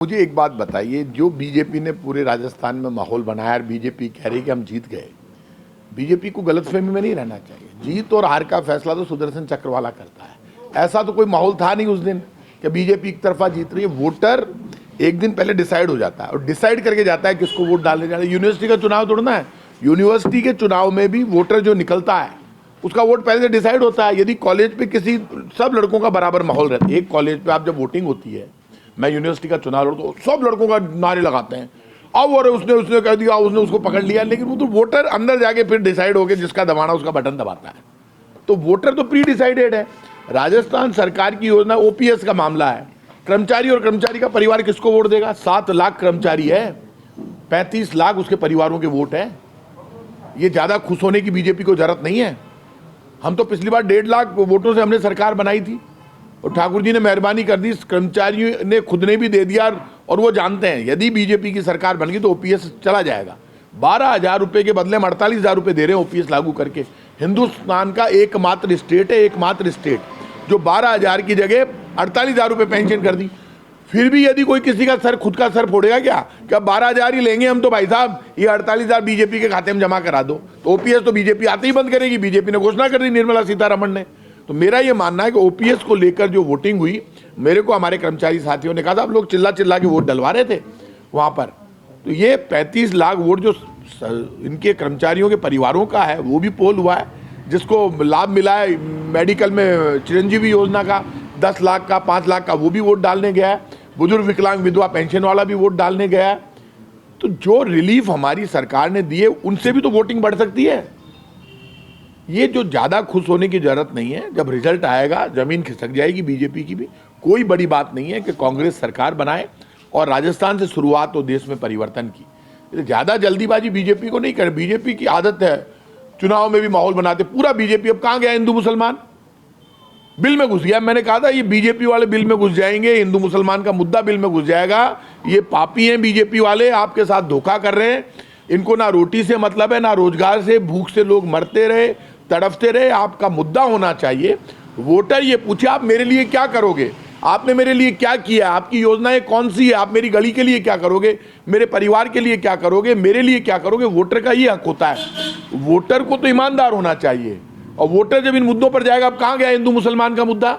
मुझे एक बात बताइए, जो बीजेपी ने पूरे राजस्थान में माहौल बनाया और बीजेपी कह रही कि हम जीत गए, बीजेपी को गलतफहमी में नहीं रहना चाहिए। जीत और हार का फैसला तो सुदर्शन चक्रवाला करता है। ऐसा तो कोई माहौल था नहीं उस दिन कि बीजेपी एक तरफा जीत रही है। वोटर एक दिन पहले डिसाइड हो जाता है और डिसाइड करके जाता है किसको वोट डालने जाना है। यूनिवर्सिटी का चुनाव तोड़ना है, यूनिवर्सिटी के चुनाव में भी वोटर जो निकलता है उसका वोट पहले से डिसाइड होता है। यदि कॉलेज पे किसी सब लड़कों का बराबर माहौल रहता है, एक कॉलेज पे आप जब वोटिंग होती है, मैं यूनिवर्सिटी का चुनाव लड़ तो सब लड़कों का नारे लगाते हैं, अब और उसने कह दिया, उसने उसको पकड़ लिया, लेकिन वो तो वोटर अंदर जाके फिर डिसाइड हो गया, जिसका दबाना उसका बटन दबाता है। तो वोटर तो प्री डिसाइडेड है। राजस्थान सरकार की योजना ओपीएस का मामला है। कर्मचारी और कर्मचारी का परिवार किसको वोट देगा? 7 लाख कर्मचारी है, 35 लाख उसके परिवारों के वोट है। ये ज्यादा खुश होने की बीजेपी को जरूरत नहीं है। हम तो पिछली बार 1.5 लाख वोटों से हमने सरकार बनाई थी और ठाकुर जी ने मेहरबानी कर दी, कर्मचारियों ने खुद ने भी दे दिया। और वो जानते हैं यदि बीजेपी की सरकार बन गई तो ओपीएस चला जाएगा। 12,000 रुपये के बदले में 48,000 रुपये दे रहे हैं ओपीएस लागू करके। हिंदुस्तान का एकमात्र स्टेट है, एकमात्र स्टेट जो 12,000 की जगह 48,000 रुपये पेंशन कर दी। फिर भी यदि कोई किसी का सर खुद का सर फोड़ेगा क्या 12,000 ही लेंगे हम तो भाई साहब, ये 48,000 बीजेपी के खाते में जमा करा दो, तो ओपीएस तो बीजेपी आते ही बंद करेगी। बीजेपी ने घोषणा कर दी, निर्मला सीतारमण ने। तो मेरा ये मानना है कि ओपीएस को लेकर जो वोटिंग हुई, मेरे को हमारे कर्मचारी साथियों ने कहा था, आप लोग चिल्ला चिल्ला के वोट डलवा रहे थे वहाँ पर, तो ये 35 लाख वोट जो इनके कर्मचारियों के परिवारों का है वो भी पोल हुआ है, जिसको लाभ मिला है मेडिकल में चिरंजीवी योजना का 10 लाख का, 5 लाख का, वो भी वोट डालने गया है। बुजुर्ग विकलांग विधवा पेंशन वाला भी वोट डालने गया है। तो जो रिलीफ हमारी सरकार ने दिए उनसे भी तो वोटिंग बढ़ सकती है। ये जो ज़्यादा खुश होने की जरूरत नहीं है। जब रिजल्ट आएगा जमीन खिसक जाएगी बीजेपी की भी। कोई बड़ी बात नहीं है कि कांग्रेस सरकार बनाए और राजस्थान से शुरुआत हो देश में परिवर्तन की। ज़्यादा जल्दीबाजी बीजेपी को नहीं करे। बीजेपी की आदत है चुनाव में भी माहौल बनाते पूरा। बीजेपी अब कहाँ गया? हिंदू मुसलमान बिल में घुस गया। मैंने कहा था ये बीजेपी वाले बिल में घुस जाएंगे, हिंदू मुसलमान का मुद्दा बिल में घुस जाएगा। ये पापी हैं बीजेपी वाले, आपके साथ धोखा कर रहे हैं। इनको ना रोटी से मतलब है ना रोजगार से। भूख से लोग मरते रहे, तड़फते रहे। आपका मुद्दा होना चाहिए। वोटर ये पूछे आप मेरे लिए क्या करोगे, आपने मेरे लिए क्या किया, आपकी योजनाएं कौन सी है, आप मेरी गली के लिए क्या करोगे, मेरे परिवार के लिए क्या करोगे, मेरे लिए क्या करोगे। वोटर का ये हक होता है। वोटर को तो ईमानदार होना चाहिए। और वोटर जब इन मुद्दों पर जाएगा, अब कहाँ गया हिंदू मुसलमान का मुद्दा?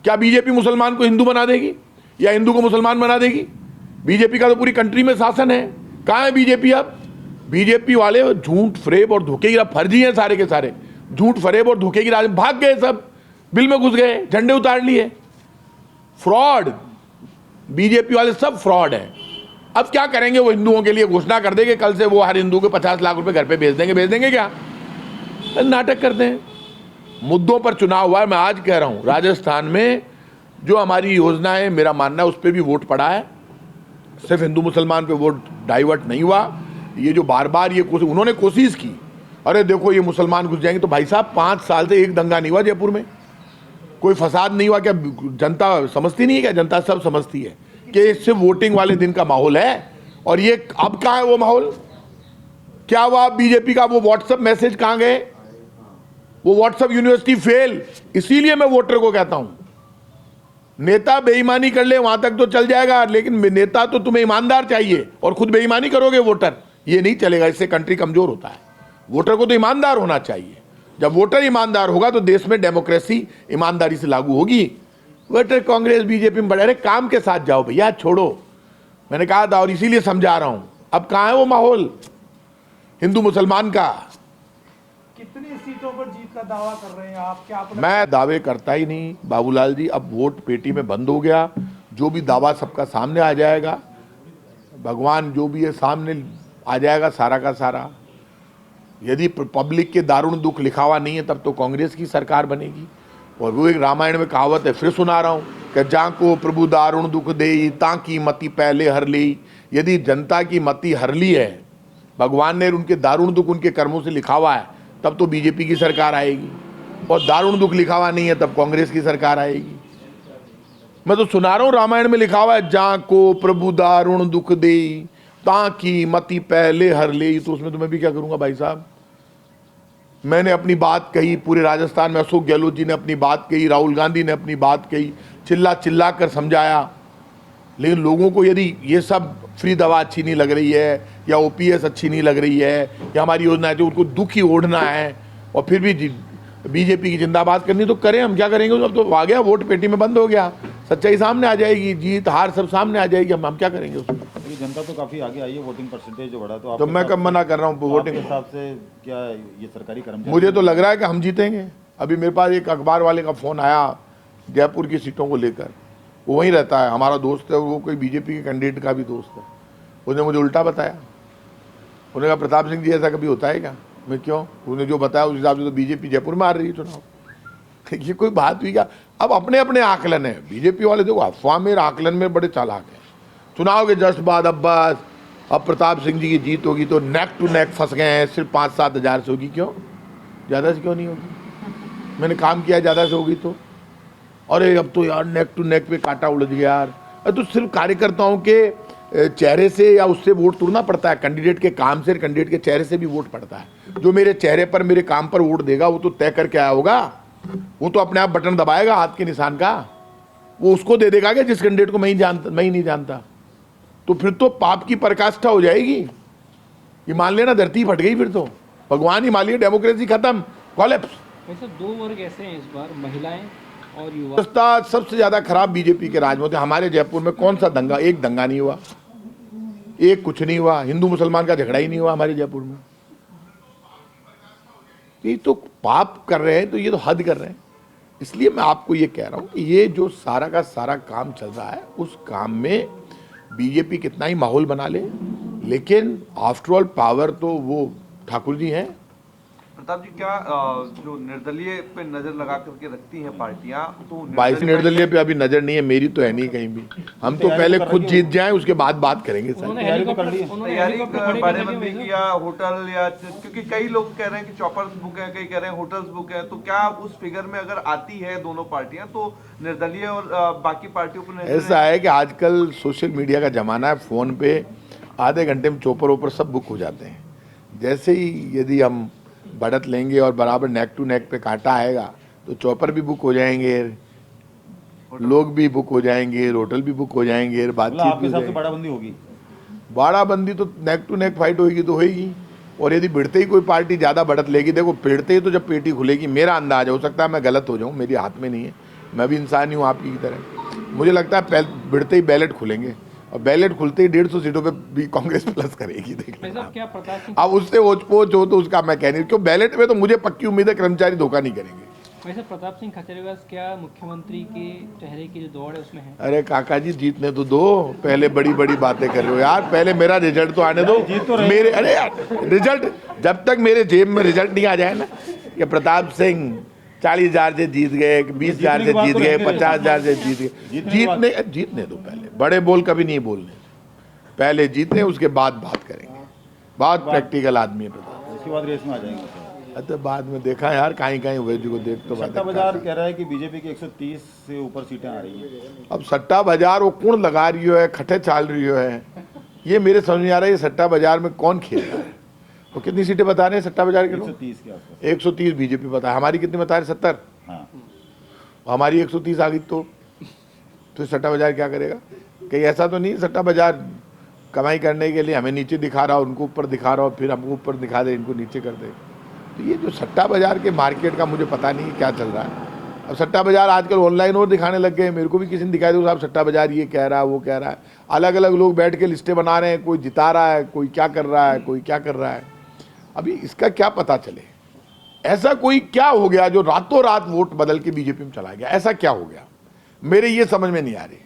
क्या बीजेपी मुसलमान को हिंदू बना देगी या हिंदू को मुसलमान बना देगी? बीजेपी का तो पूरी कंट्री में शासन है। कहाँ है बीजेपी अब? बीजेपी वाले झूठ फरेब और धोखे की फर्जी हैं सारे के सारे। झूठ फरेब और धोखे की राज भाग गए, सब बिल में घुस गए, झंडे उतार लिए। फ्रॉड, बीजेपी वाले सब फ्रॉड हैं। अब क्या करेंगे? वो हिंदुओं के लिए घोषणा कर देंगे कल से, वो हर हिंदू को 50 लाख रुपए घर पे भेज देंगे। भेज देंगे क्या? नाटक करते हैं। मुद्दों पर चुनाव हुआ है। मैं आज कह रहा हूं राजस्थान में जो हमारी योजना है, मेरा मानना है उस पर भी वोट पड़ा है। सिर्फ हिंदू मुसलमान पे वोट डाइवर्ट नहीं हुआ। ये जो बार बार ये उन्होंने कोशिश की, अरे देखो ये मुसलमान घुस जाएंगे, तो भाई साहब 5 साल से एक दंगा नहीं हुआ जयपुर में, कोई फसाद नहीं हुआ। क्या जनता समझती नहीं है? क्या जनता सब समझती है कि सिर्फ वोटिंग वाले दिन का माहौल है। और ये अब कहाँ है वो माहौल? क्या हुआ? बीजेपी का वो व्हाट्सएप मैसेज कहाँ गए? वो व्हाट्सएप यूनिवर्सिटी फेल। इसीलिए मैं वोटर को कहता हूं, नेता बेईमानी कर ले वहां तक तो चल जाएगा, लेकिन नेता तो तुम्हें ईमानदार चाहिए। और खुद बेईमानी करोगे वोटर, ये नहीं चलेगा। इससे कंट्री कमजोर होता है। वोटर को तो ईमानदार होना चाहिए। जब वोटर ईमानदार होगा तो देश में डेमोक्रेसी ईमानदारी से लागू होगी। वोटर कांग्रेस बीजेपी में बढ़े, अरे काम के साथ जाओ भैया, छोड़ो। मैंने कहा था और इसीलिए समझा रहा हूं। अब कहां है वो माहौल हिंदू मुसलमान का? कितनी सीटों पर जीत का दावा कर रहे हैं आप? क्या मैं दावे करता ही नहीं बाबूलाल जी। अब वोट पेटी में बंद हो गया। जो भी दावा सबका सामने आ जाएगा, भगवान जो भी है सामने आ जाएगा सारा का सारा। यदि पब्लिक के दारुण दुख लिखा हुआ नहीं है तब तो कांग्रेस की सरकार बनेगी। और वो एक रामायण में कहावत है, फिर सुना रहा हूँ कि जा को प्रभु दारुण दुख दे ताकि मति पहले हर ली। यदि जनता की मति हर ली है, भगवान ने उनके दारुण दुख उनके कर्मों से लिखा हुआ है, तब तो बीजेपी की सरकार आएगी। और दारुण दुख लिखा हुआ नहीं है तब कांग्रेस की सरकार आएगी। मैं तो सुना रहा हूं रामायण में लिखा हुआ है, जा को प्रभु दारुण दुख दे ताकि मति पहले हर ले। तो उसमें तो मैं भी क्या करूंगा भाई साहब? मैंने अपनी बात कही, पूरे राजस्थान में अशोक गहलोत जी ने अपनी बात कही, राहुल गांधी ने अपनी बात कही, चिल्ला चिल्ला कर समझाया, लेकिन लोगों को यदि ये सब फ्री दवा अच्छी नहीं लग रही है, या ओपीएस अच्छी नहीं लग रही है, या हमारी योजना है जो उनको दुख ही ओढ़ना है, और फिर भी बीजेपी की जिंदाबाद करनी, तो करें, हम क्या करेंगे। अब तो आ गया, वोट पेटी में बंद हो गया, सच्चाई सामने आ जाएगी, जीत हार सब सामने आ जाएगी, हम क्या करेंगे उसमें। ये जनता तो काफी आगे आई है, वोटिंग परसेंटेज जो बढ़ा, तो तो मैं कब मना कर रहा हूँ वोटिंग। आपके हिसाब से क्या ये सरकारी कर्मचारी, मुझे तो लग रहा है कि हम जीतेंगे। अभी मेरे पास एक अखबार वाले का फ़ोन आया जयपुर की सीटों को लेकर, वो वहीं रहता है, हमारा दोस्त है, वो कोई बीजेपी के कैंडिडेट का भी दोस्त है। उसने मुझे उल्टा बताया, उन्होंने कहा प्रताप सिंह जी ऐसा कभी होता है क्या। मैं क्यों, उन्हें जो बताया उस हिसाब से तो बीजेपी जयपुर में आ रही है चुनाव। ये कोई बात हुई क्या। अब अपने अपने आकलन है, बीजेपी वाले देखो अफवाह में आकलन में बड़े चालाक हैं। चुनाव के जस्ट बाद अब प्रताप सिंह जी की जीत होगी तो नेक टू नेक फंस गए हैं, सिर्फ 5-7 हज़ार से होगी। क्यों, ज़्यादा से क्यों नहीं होगी, मैंने काम किया, ज़्यादा से होगी तो। अरे अब तो यार नेक टू नेक पे कांटा उलझ गया यार। अरे तो सिर्फ कार्यकर्ताओं के चेहरे से या उससे वोट तोड़ना पड़ता है, कैंडिडेट के काम से, कैंडिडेट के चेहरे से भी वोट पड़ता है। जो मेरे चेहरे पर, मेरे काम पर वोट देगा वो तो तय करके आया होगा, वो तो अपने आप बटन दबाएगा हाथ के निशान का, वो उसको दे देगा कि जिस कैंडिडेट को मैं ही नहीं जानता। तो फिर तो पाप की पराकाष्ठा हो जाएगी, ये मान लेना धरती फट गई, फिर तो भगवान ही मान लिया, डेमोक्रेसी खत्म, कॉलेप्स। वैसे 2 वर्ग ऐसे हैं इस बार, महिलाएं और युवा। व्यवस्था सबसे ज्यादा खराब बीजेपी के राज में होते। हमारे जयपुर में कौन सा दंगा, एक दंगा नहीं हुआ, एक कुछ नहीं हुआ, हिंदू मुसलमान का झगड़ा ही नहीं हुआ हमारे जयपुर में। ये तो पाप कर रहे हैं, तो ये तो हद कर रहे हैं। इसलिए मैं आपको ये कह रहा हूं कि ये जो सारा का सारा काम चल रहा है, उस काम में बीजेपी कितना ही माहौल बना ले, लेकिन आफ्टर ऑल पावर तो वो ठाकुर जी हैं। प्रताप जी, क्या जो निर्दलीय पे नजर लगा करके रखती हैं पार्टियां, तो 22 निर्दलीय पे अभी नजर नहीं है, मेरी तो है नहीं कहीं भी। हम तो पहले खुद जीत जाएं, उसके बाद बात करेंगे सर। तैयारी तो कर ली है। तैयारी बाड़ेबंदी की या होटल, या क्योंकि कई लोग कह रहे हैं कि चॉपर्स बुक है, कई कह रहे हैं होटल्स बुक है, तो क्या उस फिगर में अगर आती है दोनों पार्टियां तो निर्दलीय और बाकी पार्टियों पर ऐसा है कि आजकल सोशल मीडिया का जमाना है, फोन पे आधे घंटे में चौपर ऊपर सब बुक हो जाते हैं। जैसे ही यदि हम बढ़त लेंगे और बराबर नेक टू नेक पे कांटा आएगा तो चौपर भी बुक हो जाएंगे, लोग भी बुक हो जाएंगे, होटल भी बुक हो जाएंगे, बातचीत आपके भी हो हिसाब से जाएगी। बाड़ाबंदी होगी? बाड़ाबंदी तो नेक टू नेक फाइट होगी तो होगी। और यदि भिड़ते ही कोई पार्टी ज़्यादा बढ़त लेगी, देखो भिड़ते ही तो जब पेटी खुलेगी, मेरा अंदाज हो सकता है मैं गलत हो जाऊँ, मेरे हाथ में नहीं है, मैं भी इंसान ही हूँ आपकी की तरह। मुझे लगता है भिड़ते ही बैलेट खुलेंगे, और बैलेट खुलते ही 150 सीटों पे भी कांग्रेस प्लस करेगी। देख क्या प्रताप सिंह, अब उससे ओच पोच हो तो उसका मैं कह नहीं, क्यों बैलेट में तो मुझे पक्की उम्मीद है कर्मचारी धोखा नहीं करेंगे। वैसे प्रताप सिंह खचेरिया क्या मुख्यमंत्री के चेहरे की जो दौड़ है उसमें है? अरे काका जी जीतने तो दो, पहले बड़ी बड़ी बातें कर रहे हो यार, पहले मेरा रिजल्ट तो आने दो। मेरे अरे यार रिजल्ट, जब तक मेरे जेब में रिजल्ट नहीं आ जाए ना कि प्रताप सिंह 40,000 से जीत गए, 20,000 से जीत गए, 50,000 से जीत गए, जीतने दो पहले। बड़े बोल कभी नहीं बोलने, पहले जीतने उसके बाद बात करेंगे। बहुत प्रैक्टिकल आदमी है प्रताप, उसके बाद रेस में आ जाएंगे। तो बाद में देखा यार, कहीं हुए जी को देख तो सट्टा बाजार कह रहा है कि बीजेपी की 130 से ऊपर सीटें आ रही हैं। अब सट्टा बाजार वो कौन लगा रही है, खटे चाल रही है, ये मेरे समझ में आ रहा है। ये सट्टा बाजार में कौन खेल रहा है। तो कितनी सीटें बता रहे हैं सट्टा बाजार के लोग? 130 के आसपास। 130 बीजेपी बता है, हमारी कितनी बता रहे? 70। हाँ, हमारी 130 आ गई तो सट्टा बाजार क्या करेगा? कहीं ऐसा तो नहीं सट्टा बाजार कमाई करने के लिए हमें नीचे दिखा रहा हो, उनको ऊपर दिखा रहा हो, फिर हमको ऊपर दिखा दे, इनको नीचे कर दे। तो ये जो सट्टा बाजार के मार्केट का मुझे पता नहीं क्या चल रहा है। अब सट्टा बाजार आजकल ऑनलाइन और दिखाने लग गए, मेरे को भी किसी ने दिखाई दो साहब सट्टा बाजार ये कह रहा है, वो कह रहा है, अलग अलग लोग बैठ के लिस्टें बना रहे हैं, कोई जिता रहा है, कोई क्या कर रहा है, कोई क्या कर रहा है। अभी इसका क्या पता चले, ऐसा कोई क्या हो गया जो रातों रात वोट बदल के बीजेपी में चला गया, ऐसा क्या हो गया, मेरे ये समझ में नहीं आ रही।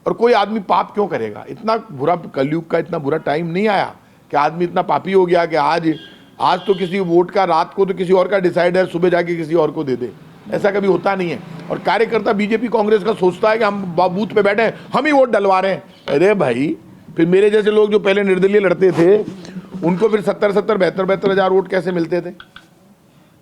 और कोई आदमी पाप क्यों करेगा, इतना बुरा कलयुग का इतना बुरा टाइम नहीं आया कि आदमी इतना पापी हो गया कि आज तो किसी वोट का, रात को तो किसी और का डिसाइड है, सुबह जाके किसी और को दे दे, ऐसा कभी होता नहीं है। और कार्यकर्ता बीजेपी कांग्रेस का सोचता है कि हम बूथ पे बैठे हैं, हम ही वोट डलवा रहे हैं। अरे भाई, फिर मेरे जैसे लोग जो पहले निर्दलीय लड़ते थे उनको फिर 72 हज़ार वोट कैसे मिलते थे?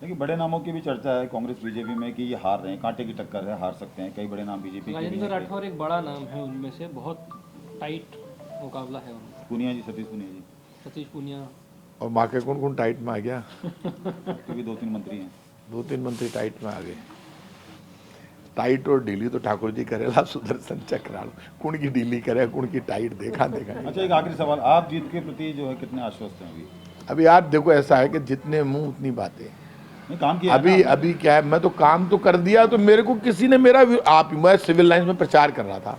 लेकिन बड़े नामों की भी चर्चा है कांग्रेस बीजेपी में कि ये हार रहे हैं, कांटे की टक्कर है, हार सकते हैं। कई बड़े नाम बीजेपी के राजेंद्र राठौर एक बड़ा नाम है उनमें से, बहुत टाइट मुकाबला है उनका। पुनिया जी, सतीश पुनिया जी, सतीश पुनिया और माँ के कौन कौन टाइट में आ गया? क्योंकि 2-3 मंत्री हैं। 2-3 मंत्री टाइट में आ गए। टाइट और ढीली तो ठाकुर जी करेला सुदर्शन चक्राल कुण की ढीली करे कुण की टाइट देखा अच्छा, एक आखिरी सवाल, आप जीत के प्रति जो है कितने आश्वस्त हैं अभी? अभी यार देखो ऐसा है कि जितने मुंह उतनी बातें। नहीं, काम किया है अभी ना? अभी क्या है, मैं तो काम तो कर दिया, तो मेरे को किसी ने मेरा मैं सिविल लाइन्स में प्रचार कर रहा था,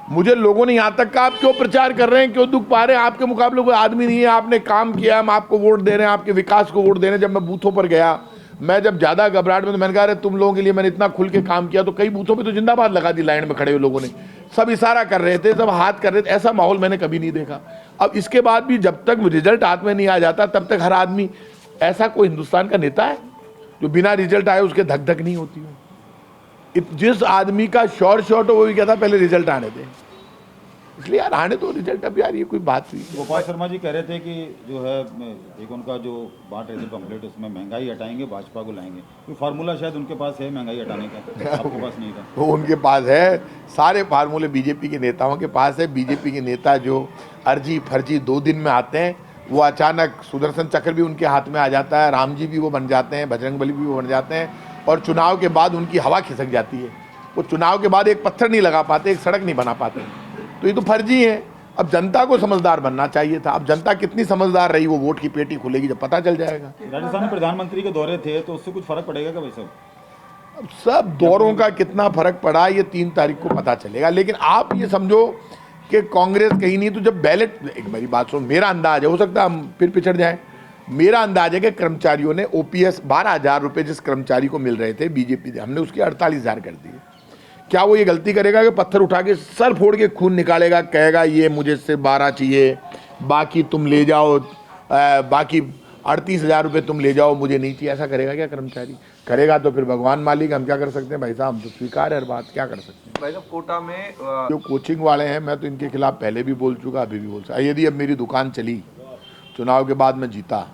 मुझे लोगों ने यहाँ तक कहा आप क्यों प्रचार कर रहे हैं, क्यों दुख पा रहे हैं, आपके मुकाबले कोई आदमी नहीं है, आपने काम किया, हम आपको वोट दे रहे हैं, आपके विकास को वोट दे रहे हैं। जब मैं बूथों पर गया, मैं जब ज़्यादा घबराहट में, तो मैंने कहा अरे तुम लोगों के लिए मैंने इतना खुल के काम किया, तो कई बूथों पे तो जिंदाबाद लगा दी, लाइन में खड़े हुए लोगों ने, सब इशारा कर रहे थे, सब हाथ कर रहे थे। ऐसा माहौल मैंने कभी नहीं देखा। अब इसके बाद भी जब तक रिजल्ट हाथ में नहीं आ जाता तब तक हर आदमी, ऐसा कोई हिंदुस्तान का नेता है जो बिना रिजल्ट आए उसके धक धक नहीं होती हो। जिस आदमी का शॉर्ट हो वो भी कहता पहले रिजल्ट आने दे, इसलिए यार आने तो रिजल्ट। अब यार ये कोई बात हुई? गोपाल शर्मा जी कह रहे थे कि जो है एक उनका जो बांट रहे थे पम्पलेट, उसमें महंगाई हटाएंगे, भाजपा को लाएंगे, कोई फार्मूला शायद उनके पास है महंगाई हटाने का, आपके पास नहीं था? वो उनके पास है, सारे फार्मूले बीजेपी के नेताओं के पास है। बीजेपी के नेता जो अर्जी फर्जी 2 दिन में आते हैं, वो अचानक सुदर्शन चक्र भी उनके हाथ में आ जाता है, राम जी भी वो बन जाते हैं, बजरंगबली भी वो बन जाते हैं, और चुनाव के बाद उनकी हवा खिसक जाती है। वो चुनाव के बाद एक पत्थर नहीं लगा पाते, एक सड़क नहीं बना पाते, तो ये तो फर्जी है। अब जनता को समझदार बनना चाहिए था। अब जनता कितनी समझदार रही, वो वोट की पेटी खुलेगी जब पता चल जाएगा। राजस्थान में प्रधानमंत्री के दौरे थे, तो उससे कुछ फर्क पड़ेगा क्या भाई साहब? अब सब दौरों का कितना फर्क पड़ा ये 3 तारीख को पता चलेगा। लेकिन आप ये समझो कि कांग्रेस कहीं नहीं, तो जब बैलेट, एक मेरी बात सुन, मेरा अंदाज है, हो सकता है हम फिर पिछड़ जाएं, मेरा अंदाज है कि कर्मचारियों ने ओपीएस 12,000 रुपये जिस कर्मचारी को मिल रहे थे बीजेपी ने, हमने उसके 48,000 कर दिए। क्या वो ये गलती करेगा कि पत्थर उठा के सर फोड़ के खून निकालेगा, कहेगा ये मुझे से 12 चाहिए, बाकी तुम ले जाओ, बाकी 38,000 रुपये तुम ले जाओ, मुझे नहीं चाहिए? ऐसा करेगा क्या कर्मचारी? करेगा तो फिर भगवान मालिक, हम क्या कर सकते हैं भाई साहब, हम तो स्वीकार है हर बात, क्या कर सकते हैं। भाई साहब कोटा में जो कोचिंग वाले हैं, मैं तो इनके खिलाफ पहले भी बोल चुका, अभी भी बोल सकता। यदि अब मेरी दुकान चली, चुनाव के बाद मैं जीता,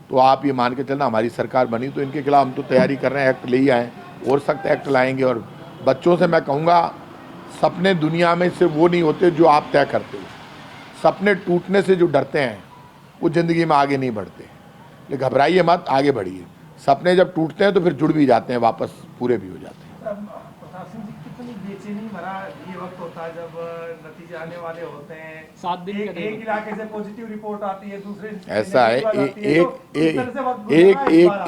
तो आप ये मान के चलना हमारी सरकार बनी तो इनके खिलाफ हम तो तैयारी कर रहे हैं, एक्ट ले ही आए, और सख्त एक्ट लाएंगे। और बच्चों से मैं कहूँगा, सपने दुनिया में सिर्फ वो नहीं होते जो आप तय करते हो, सपने टूटने से जो डरते हैं वो ज़िंदगी में आगे नहीं बढ़ते। लेकिन घबराइए मत, आगे बढ़िए। सपने जब टूटते हैं तो फिर जुड़ भी जाते हैं, वापस पूरे भी हो जाते हैं। प्रताप सिंह जी, कितनी बेचैनी भरा ये वक्त होता है जब नतीजे आने वाले होते हैं, 7 दिन का एक इलाके से पॉजिटिव रिपोर्ट आती है, दूसरे ऐसा है,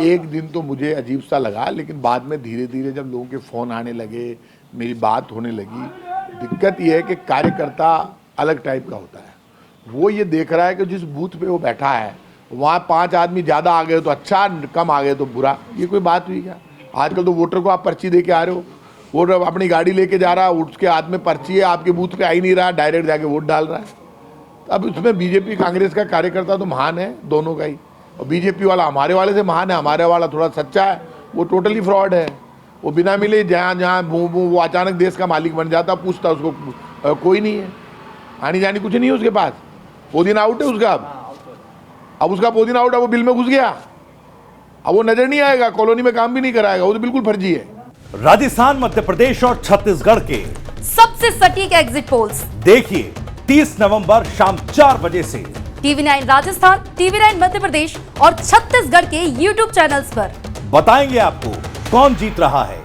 एक दिन तो मुझे अजीब सा लगा, लेकिन बाद में धीरे धीरे जब लोगों के फ़ोन आने लगे, मेरी बात होने लगी। दिक्कत ये है कि कार्यकर्ता अलग टाइप का होता है, वो ये देख रहा है कि जिस बूथ पे वो बैठा है वहाँ 5 आदमी ज़्यादा आ गए तो अच्छा, कम आ गए तो बुरा। ये कोई बात हुई क्या? आजकल तो वोटर को आप पर्ची दे के आ रहे हो, वोटर अपनी गाड़ी लेके जा रहा है, उसके हाथ में पर्ची है, आपके बूथ पे आ ही नहीं रहा, डायरेक्ट जाके वोट डाल रहा है। अब इसमें बीजेपी कांग्रेस का कार्यकर्ता तो महान है दोनों का ही, और बीजेपी वाला हमारे वाले से महान है। हमारे वाला थोड़ा सच्चा है, वो टोटली फ्रॉड है। वो बिना मिले जहाँ वो अचानक देश का मालिक बन जाता, पूछता उसको कोई नहीं है, आनी जानी कुछ नहीं है उसके पास, पोदीन आउट है उसका। अब उसका पोदीन आउट है, वो बिल में घुस गया, अब वो नजर नहीं आएगा, कॉलोनी में काम भी नहीं कराएगा, वो तो बिल्कुल फर्जी है। राजस्थान, मध्य प्रदेश और छत्तीसगढ़ के सबसे सटीक एग्जिट पोल्स देखिए 30 नवंबर शाम 4 बजे से TV9 राजस्थान, TV9 मध्य प्रदेश और छत्तीसगढ़ के YouTube चैनल्स पर। बताएंगे आपको कौन जीत रहा है